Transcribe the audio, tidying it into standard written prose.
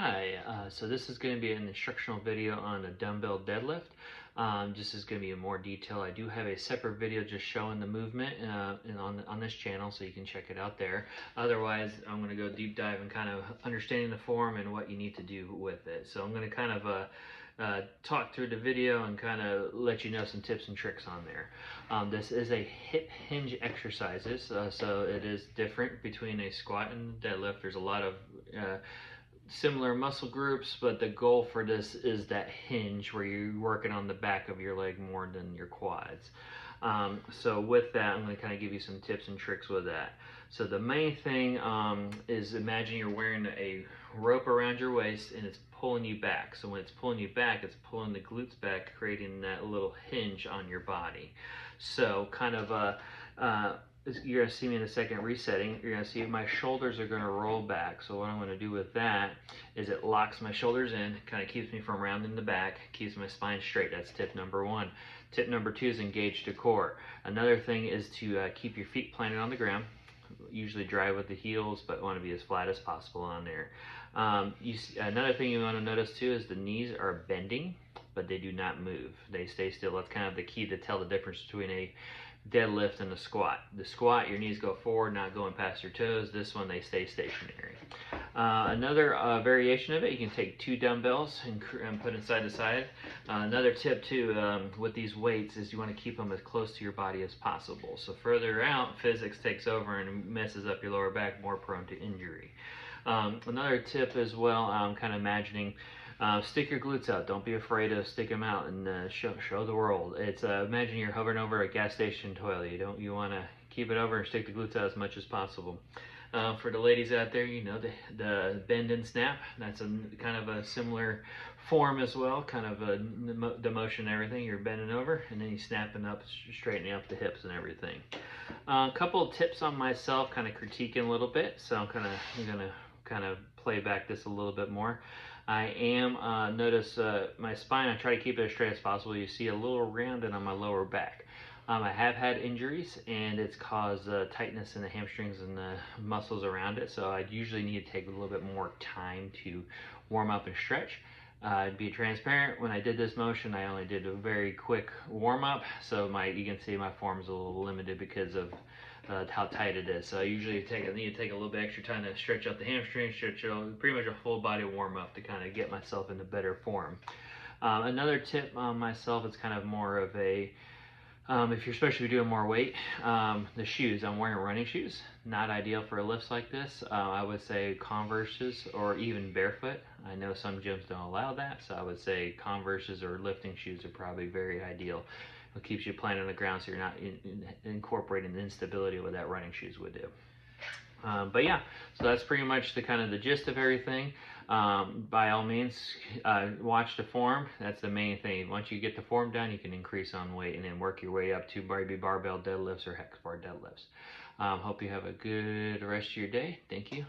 Hi, so this is going to be an instructional video on a dumbbell deadlift. This is going to be in more detail. I do have a separate video just showing the movement on this channel, so you can check it out there. Otherwise, I'm going to go deep dive and kind of understanding the form and what you need to do with it. So I'm going to kind of talk through the video and kind of let you know some tips and tricks on there. This is a hip hinge exercises, so it is different between a squat and a deadlift. There's a lot of similar muscle groups, but the goal for this is that hinge where you're working on the back of your leg more than your quads. So with that, I'm going to kind of give you some tips and tricks with that. So the main thing is imagine you're wearing a rope around your waist and it's pulling you back. So when it's pulling you back, it's pulling the glutes back, creating that little hinge on your body. So kind of you're going to see me in a second resetting. You're going to see my shoulders are going to roll back. So what I'm going to do with that is it locks my shoulders in, kind of keeps me from rounding the back, keeps my spine straight. That's tip number one. Tip number two is engage the core. Another thing is to keep your feet planted on the ground. Usually drive with the heels, but want to be as flat as possible on there. Another thing you want to notice too is the knees are bending, but they do not move. They stay still. That's kind of the key to tell the difference between a deadlift and a squat. The squat, your knees go forward, not going past your toes. This one, they stay stationary. Another variation of it, you can take two dumbbells and put inside the side. Another tip too with these weights is you want to keep them as close to your body as possible. So further out, physics takes over and messes up your lower back, more prone to injury. Another tip as well, kind of imagining stick your glutes out. Don't be afraid to stick them out and show the world. It's imagine you're hovering over a gas station toilet. You want to keep it over and stick the glutes out as much as possible. For the ladies out there, you know the bend and snap. That's kind of a similar form as well. Kind of the motion and everything. You're bending over and then you snapping up, straightening up the hips and everything. A couple of tips on myself, kind of critiquing a little bit. So I'm gonna kind of play back this a little bit more. I am, notice my spine, I try to keep it as straight as possible. You see a little rounded on my lower back. I have had injuries and it's caused tightness in the hamstrings and the muscles around it. So I usually need to take a little bit more time to warm up and stretch. To be transparent, when I did this motion, I only did a very quick warm up. So you can see my form is a little limited because of how tight it is. So I usually need to take a little bit extra time to stretch out the hamstring, stretch out pretty much a full body warm up to kind of get myself into better form. Another tip on myself is kind of more of a, if you're especially doing more weight, the shoes. I'm wearing running shoes. Not ideal for lifts like this. I would say Converses or even barefoot. I know some gyms don't allow that, so I would say Converses or lifting shoes are probably very ideal. It keeps you planted on the ground so you're not incorporating the instability of what that running shoes would do. But yeah, so that's pretty much the kind of the gist of everything. By all means, watch the form. That's the main thing. Once you get the form down, you can increase on weight and then work your way up to maybe barbell deadlifts or hex bar deadlifts. Hope you have a good rest of your day. Thank you.